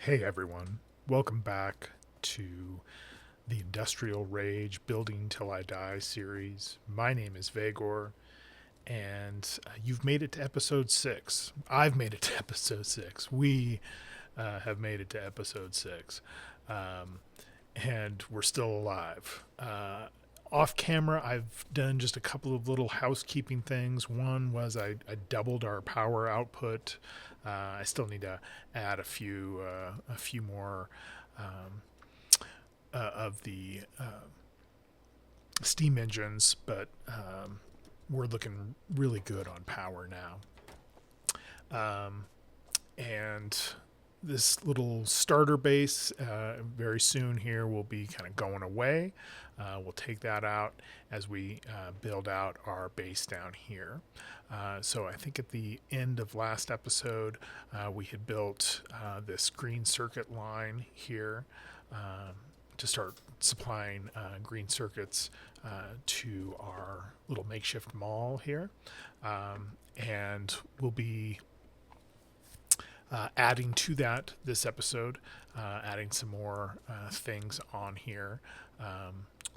Hey everyone, welcome back to the Industrial Rage Building Till I Die series. My name is Vagor, and you've made it to episode 6. I've made it to episode 6. We have made it to episode 6. Um, and we're still alive. Off camera, I've done just a couple of little housekeeping things. One was I doubled our power output. I still need to add a few more um, of the steam engines, but we're looking really good on power now. And this little starter base very soon here will be kind of going away. We'll take that out as we build out our base down here. So I think at the end of last episode, we had built this green circuit line here to start supplying green circuits to our little makeshift mall here. And we'll be adding to that this episode, adding some more things on here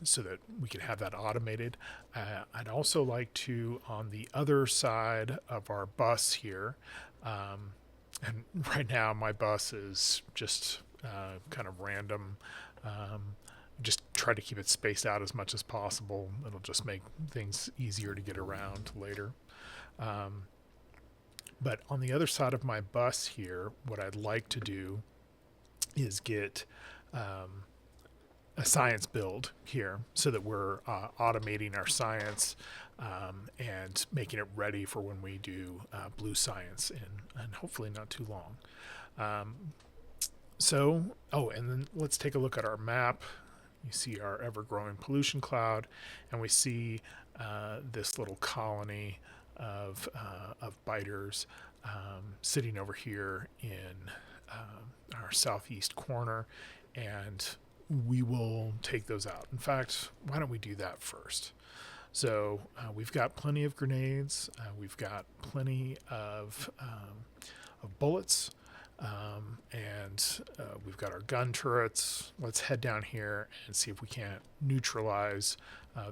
so that we can have that automated. I'd also like to, on the other side of our bus here, and right now my bus is just kind of random. Just try to keep it spaced out as much as possible. It'll just make things easier to get around later. But on the other side of my bus here, what I'd like to do is get a science build here so that we're automating our science and making it ready for when we do blue science and hopefully not too long. And then let's take a look at our map. You see our ever-growing pollution cloud, and we see this little colony of biters sitting over here in our southeast corner, and we will take those out. In fact, why don't we do that first? So we've got plenty of grenades. We've got plenty of bullets. And we've got our gun turrets. Let's head down here and see if we can't neutralize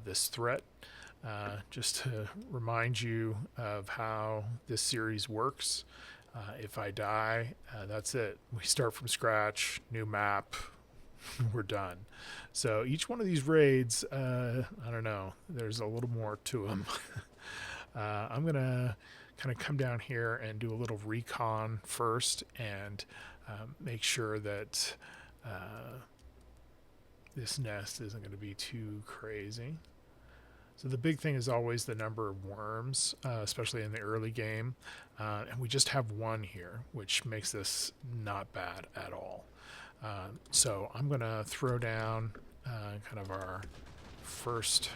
this threat. Just to remind you of how this series works. If I die, that's it. We start from scratch, new map, we're done. So each one of these raids, I don't know, there's a little more to them. I'm going to kind of come down here and do a little recon first and make sure that this nest isn't going to be too crazy. So the big thing is always the number of worms, especially in the early game. And we just have one here, which makes this not bad at all. So I'm going to throw down kind of our first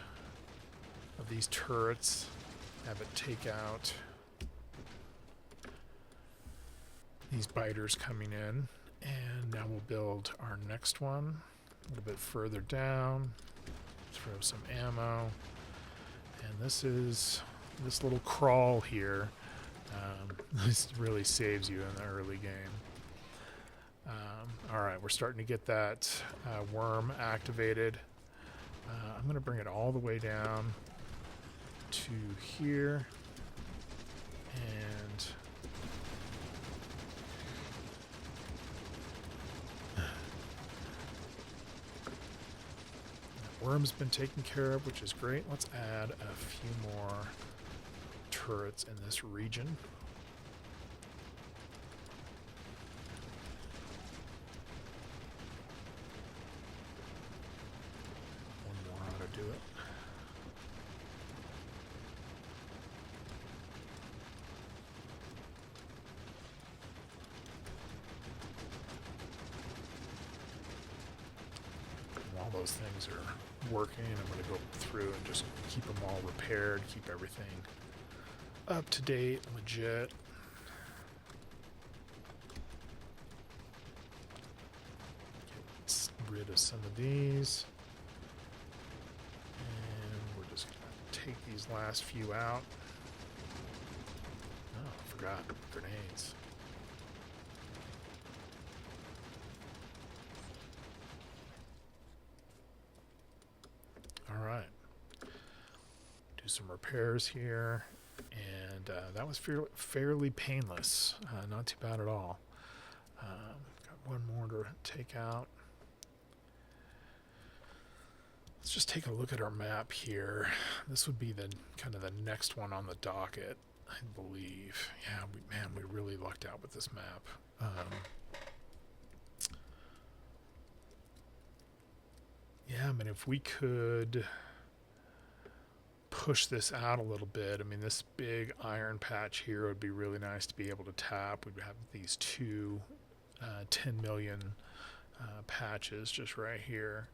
of these turrets, have it take out these biters coming in. And now we'll build our next one a little bit further down, throw some ammo. And this little crawl here. This really saves you in the early game. All right, we're starting to get that worm activated. I'm going to bring it all the way down to here. And worm's been taken care of, which is great. Let's add a few more turrets in this region. One more ought to do it. While those things are working, I'm going to go through and just keep them all repaired, keep everything up to date, legit. Get rid of some of these. And we're just going to take these last few out. Oh, I forgot grenades. some repairs here, and that was fairly painless. Not too bad at all. Got one more to take out. Let's just take a look at our map here. This would be the kind of the next one on the docket, I believe. Yeah, we really lucked out with this map. Yeah, I mean, if we could push this out a little bit, I mean, this big iron patch here would be really nice to be able to tap. We'd have these two 10 million patches just right here,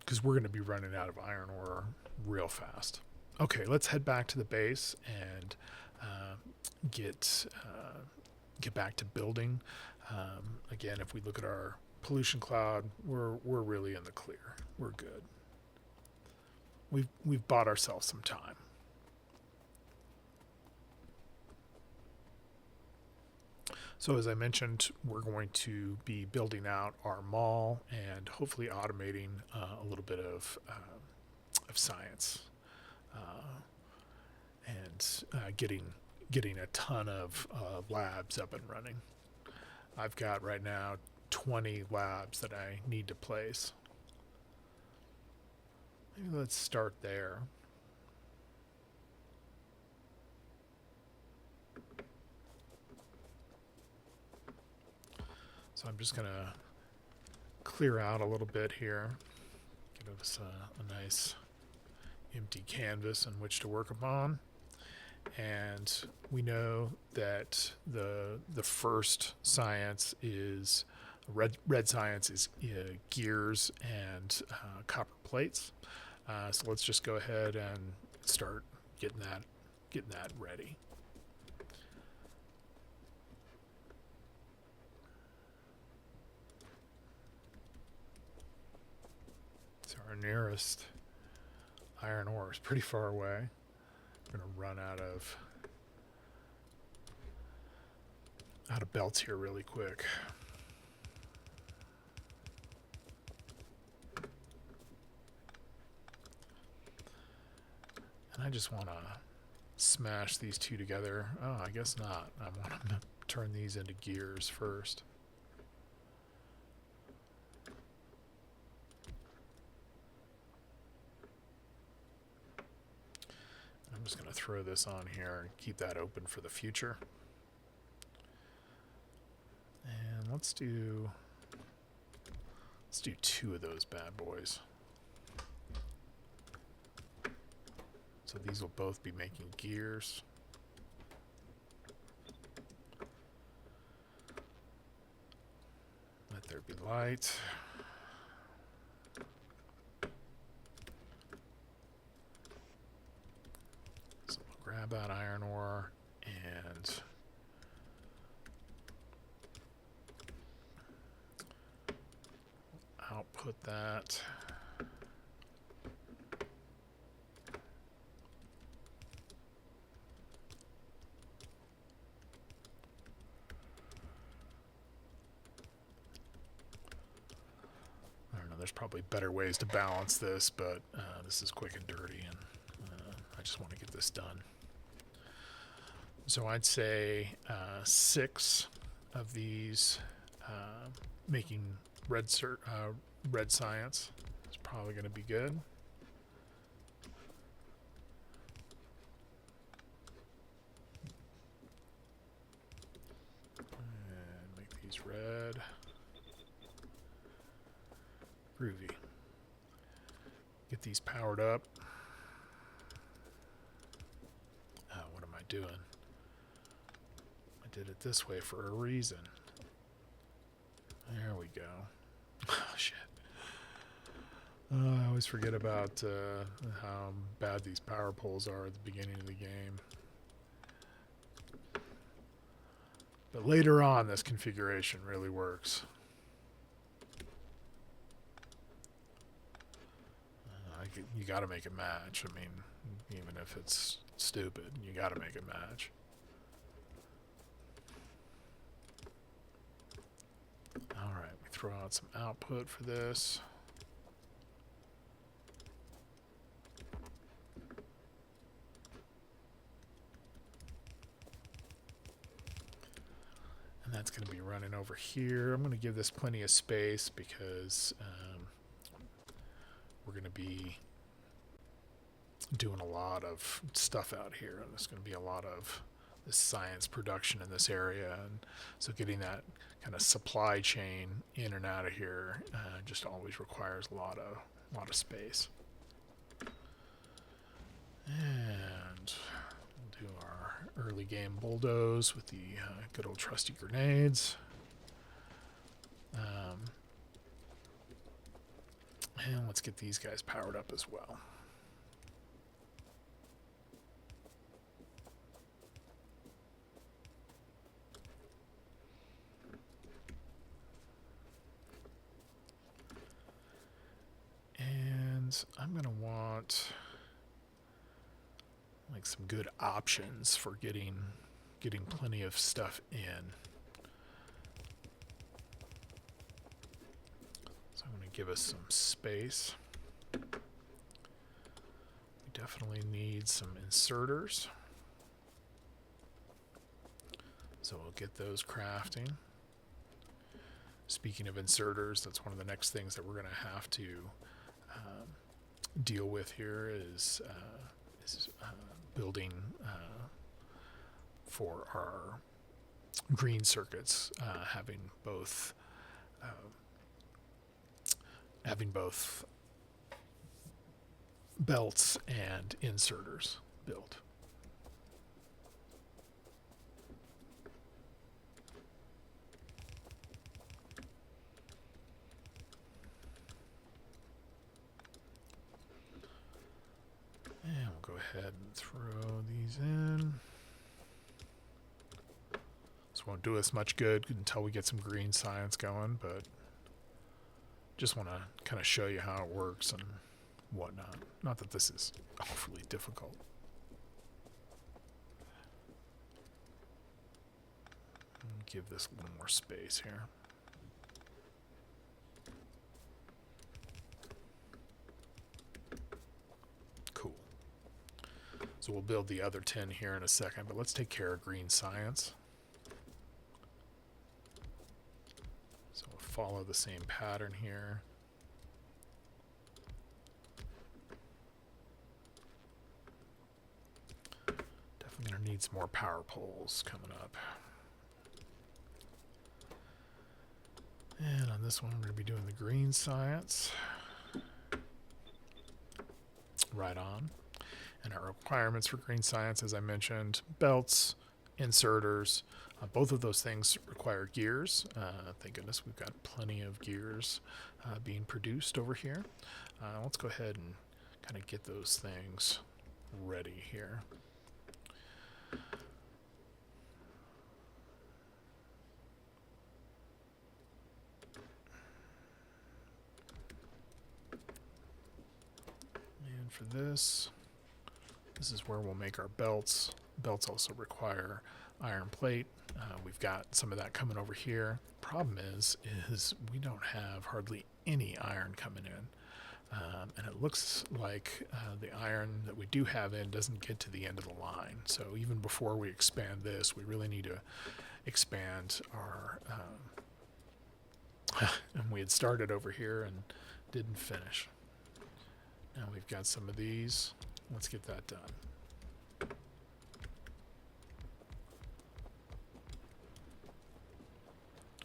because we're going to be running out of iron ore real fast. Okay, let's head back to the base and get back to building. Again, if we look at our pollution cloud, we're really in the clear. We're good. We've bought ourselves some time. So as I mentioned, we're going to be building out our mall and hopefully automating a little bit of science and getting a ton of labs up and running. I've got right now 20 labs that I need to place. Maybe let's start there. So I'm just going to clear out a little bit here. Give us a nice empty canvas in which to work upon. And we know that the first science is red science is gears and copper plates. So let's just go ahead and start getting that ready. So our nearest iron ore is pretty far away. We're going to run out of belts here really quick. And I just want to smash these two together. Oh, I guess not. I want to turn these into gears first. I'm just going to throw this on here and keep that open for the future. And let's do two of those bad boys. So these will both be making gears. Let there be light. So we'll grab that iron ore and output that. There's probably better ways to balance this, but this is quick and dirty, and I just want to get this done. So I'd say 6 of these making red science is probably going to be good. And make these red. Groovy. Get these powered up. What am I doing? I did it this way for a reason. There we go. Oh, shit. I always forget about how bad these power poles are at the beginning of the game. But later on, this configuration really works. You got to make a match. I mean, even if it's stupid, you got to make a match. All right, we throw out some output for this. going to be running over here. I'm going to give this plenty of space because we're going to be doing a lot of stuff out here. And there's going to be a lot of this science production in this area, and so getting that kind of supply chain in and out of here just always requires a lot of space. And we'll do our early game bulldoze with the good old trusty grenades. And let's get these guys powered up as well. And I'm going to want like some good options for getting plenty of stuff in. So I'm going to give us some space. We definitely need some inserters. So we'll get those crafting. Speaking of inserters, that's one of the next things that we're going to have to deal with here is building for our green circuits, having both belts and inserters built. And we'll go ahead and throw these in. This won't do us much good until we get some green science going, but just want to kind of show you how it works and whatnot. Not that this is awfully difficult. Give this a little more space here. Cool. So we'll build the other 10 here in a second, but let's take care of green science. So we'll follow the same pattern here. Definitely going to need some more power poles coming up. And on this one, we're going to be doing the green science. Right on. And our requirements for green science, as I mentioned, belts, inserters. Both of those things require gears. Thank goodness we've got plenty of gears being produced over here. Let's go ahead and kind of get those things ready here. And for this is where we'll make our belts. Belts also require iron plate. We've got some of that coming over here. Problem is we don't have hardly any iron coming in. And it looks like the iron that we do have in doesn't get to the end of the line. So even before we expand this, we really need to expand our... and we had started over here and didn't finish. Now we've got some of these. Let's get that done.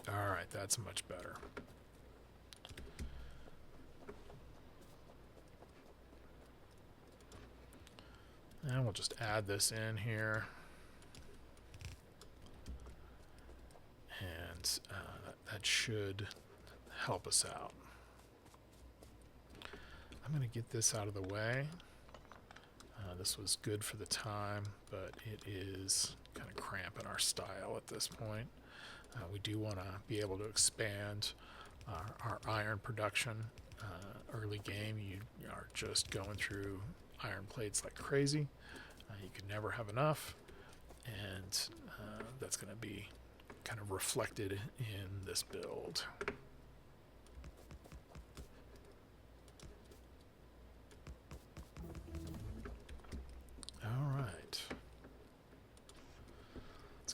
All right, that's much better. And we'll just add this in here. And that should help us out. I'm going to get this out of the way. This was good for the time, but it is kind of cramping our style at this point. We do want to be able to expand our iron production. Early game, you are just going through iron plates like crazy. You can never have enough, and that's going to be kind of reflected in this build.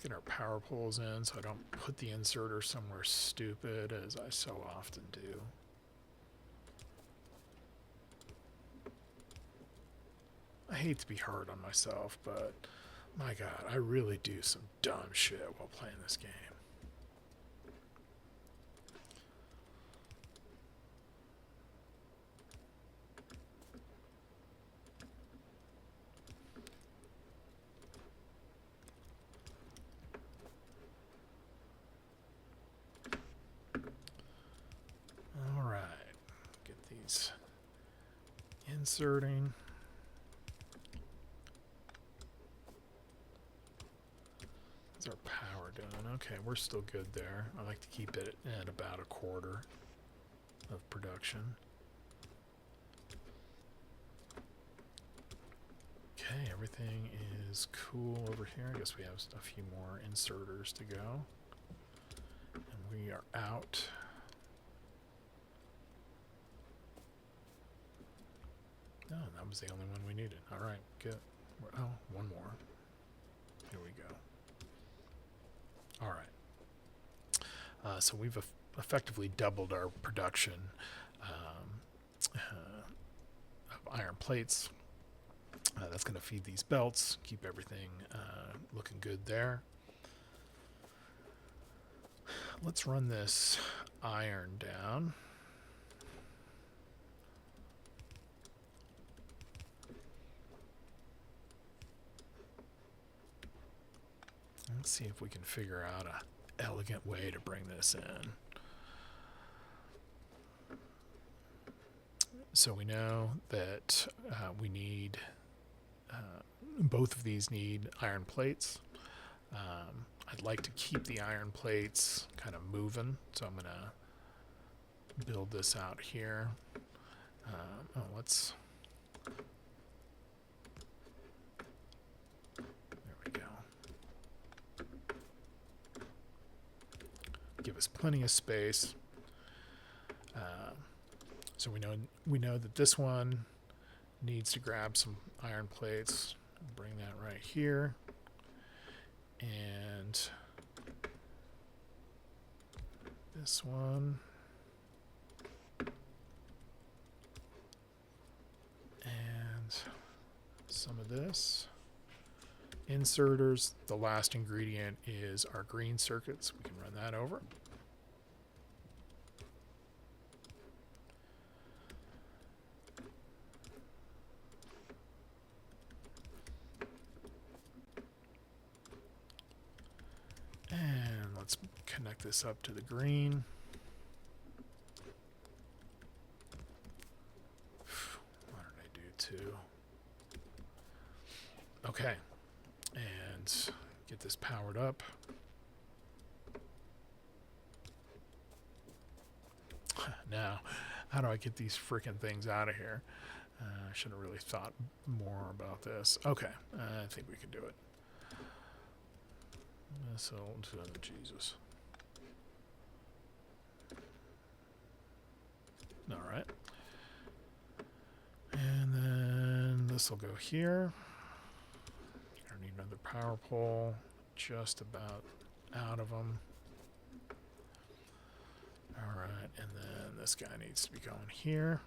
get our power poles in so I don't put the inserter somewhere stupid, as I so often do. I hate to be hard on myself, but my God, I really do some dumb shit while playing this game. All right, get these inserting. How's our power doing? Okay, we're still good there. I like to keep it at about a quarter of production. Okay, everything is cool over here. I guess we have a few more inserters to go. And we are out. No, that was the only one we needed. All right, good. Oh, one more. Here we go. All right. So we've effectively doubled our production of iron plates. That's going to feed these belts, keep everything looking good there. Let's run this iron down. Let's see if we can figure out an elegant way to bring this in. So we know that we need, both of these need iron plates. I'd like to keep the iron plates kind of moving, so I'm going to build this out here. Let's... There we go. Give us plenty of space. So we know that this one needs to grab some iron plates. Bring that right here. And this one. And some of this. Inserters. The last ingredient is our green circuits. We can run that over. And let's connect this up to the green. What did I do too? Okay. And get this powered up. Now, how do I get these freaking things out of here? I should have really thought more about this. Okay, I think we can do it. Missile to Jesus. All right. And then this will go here. I need another power pole. Just about out of them. All right, and then this guy needs to be going here.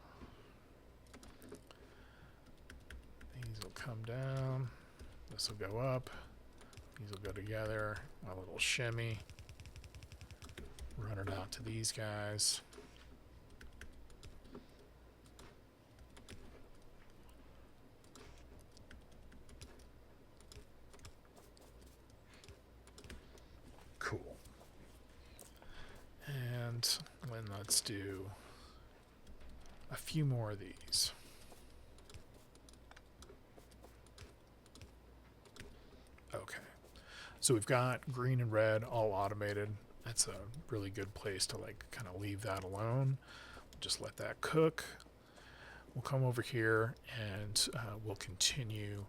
These will come down. This will go up. These will go together. A little shimmy. Run it out to these guys. Cool. And then let's do a few more of these. Okay. So we've got green and red all automated. That's a really good place to like kind of leave that alone. Just let that cook. We'll come over here and we'll continue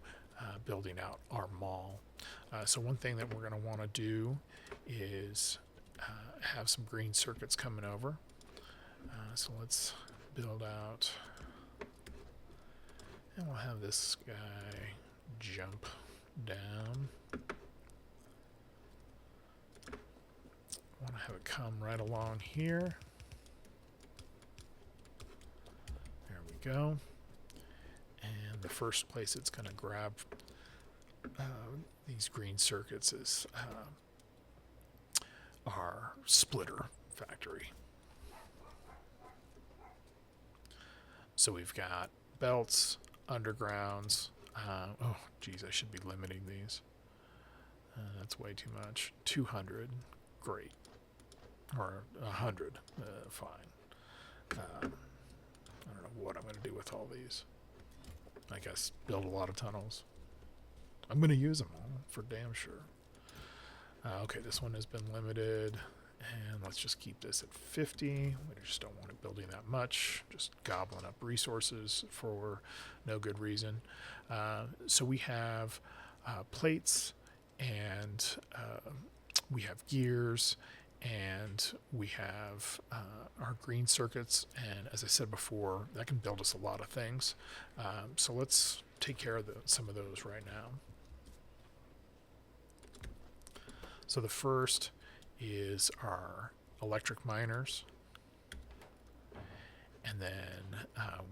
building out our mall. So one thing that we're going to want to do is have some green circuits coming over. So let's build out, and we'll have this guy jump down. want to have it come right along here. There we go. And the first place it's going to grab these green circuits is our splitter factory. So we've got belts, undergrounds. Oh, geez, I should be limiting these. That's way too much. 200, great. Or 100, fine. I don't know what I'm going to do with all these. I guess build a lot of tunnels. I'm going to use them all, for damn sure. Okay, this one has been limited. And let's just keep this at 50. We just don't want it building that much. Just gobbling up resources for no good reason. So we have plates, and we have gears, and we have our green circuits. And as I said before, that can build us a lot of things. So let's take care of some of those right now. So the first is our electric miners, and then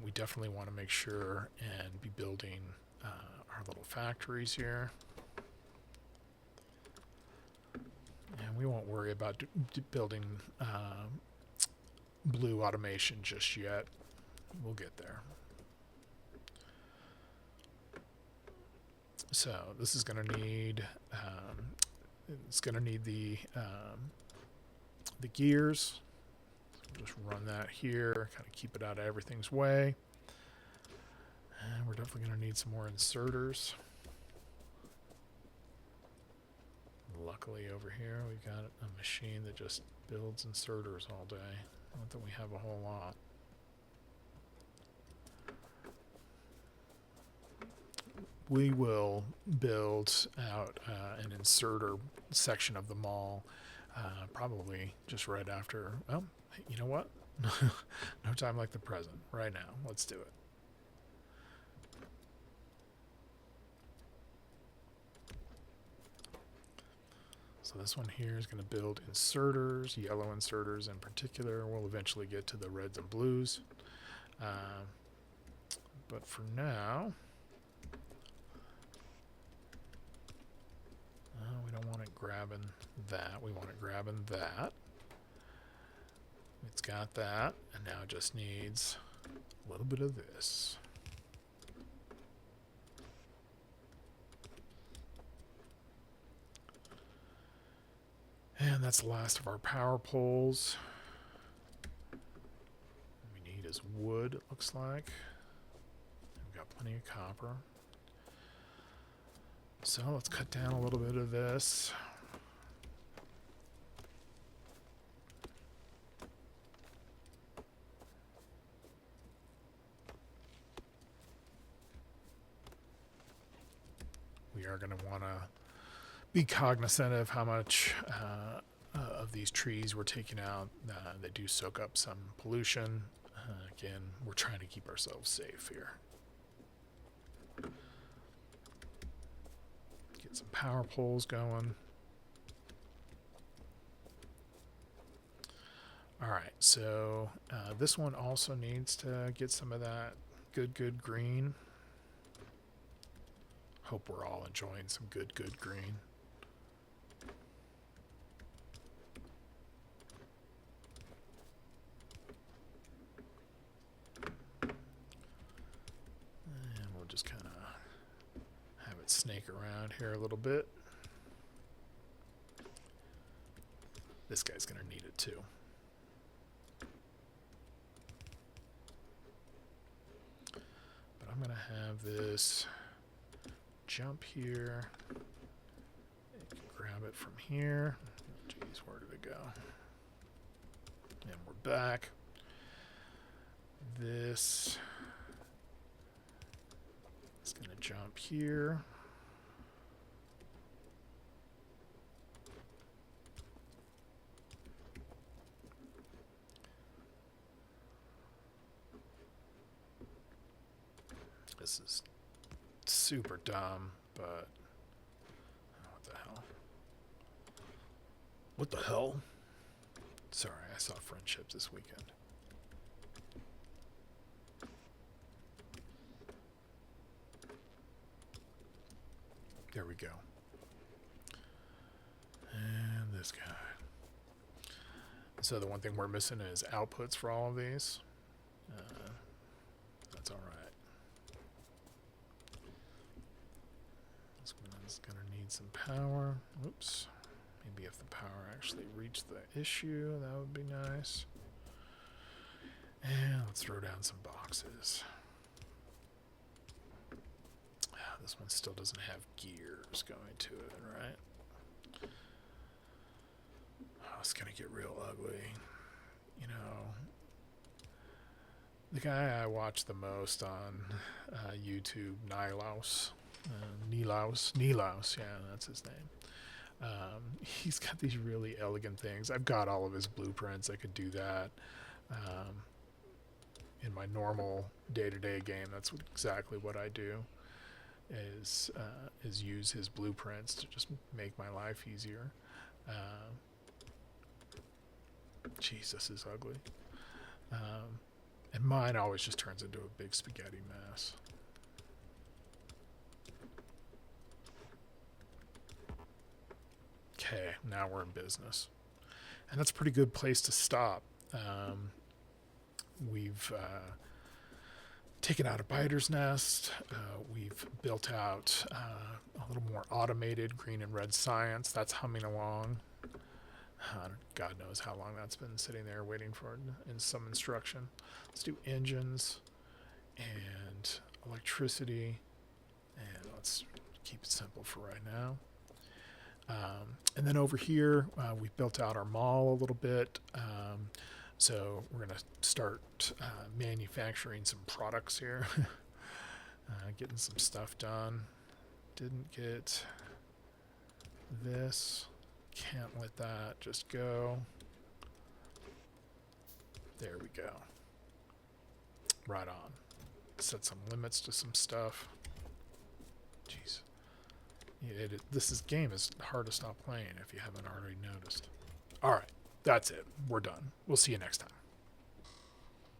we definitely want to make sure and be building our little factories here, and we won't worry about building blue automation just yet. We'll get there. So this is going to need it's going to need the gears. So just run that here, kind of keep it out of everything's way. And we're definitely going to need some more inserters. Luckily over here we've got a machine that just builds inserters all day. Not that we have a whole lot. We will build out an inserter section of the mall probably just right after. Well, you know what? No time like the present. Right now. Let's do it. So this one here is going to build inserters, yellow inserters in particular. We'll eventually get to the reds and blues. But for now, we don't want it grabbing that. We want it grabbing that. It's got that, and now it just needs a little bit of this. And that's the last of our power poles. What we need is wood, it looks like. We've got plenty of copper. So let's cut down a little bit of this. We are going to want to be cognizant of how much of these trees we're taking out. They do soak up some pollution. Again, we're trying to keep ourselves safe here. Get some power poles going. Alright, so this one also needs to get some of that good green. Hope we're all enjoying some good green. And we'll just kind of have it snake around here a little bit. This guy's going to need it too. But I'm going to have this jump here. You can grab it from here. Jeez, where did it go? And we're back. This is going to jump here. This is super dumb, but what the hell? What the hell? Sorry, I saw friendships this weekend. There we go. And this guy. So the one thing we're missing is outputs for all of these. That's all right. This one's going to need some power. Oops. Maybe if the power actually reached the issue, that would be nice. And let's throw down some boxes. This one still doesn't have gears going to it, right? Oh, it's going to get real ugly. You know, the guy I watch the most on YouTube, Nilaus, yeah, that's his name. He's got these really elegant things. I've got all of his blueprints. I could do that. In my normal day-to-day game, that's exactly what I do. Is use his blueprints to just make my life easier. Jeez, this is ugly. And mine always just turns into a big spaghetti mess. Okay, now we're in business. And that's a pretty good place to stop. We've taken out a biter's nest. We've built out a little more automated green and red science. That's humming along. God knows how long that's been sitting there waiting for in some instruction. Let's do engines and electricity. And let's keep it simple for right now. And then over here, we've built out our mall a little bit. So we're going to start manufacturing some products here. Getting some stuff done. Didn't get this. Can't let that just go. There we go. Right on. Set some limits to some stuff. Jeez. This game is hard to stop playing if you haven't already noticed. All right. That's it. We're done. We'll see you next time.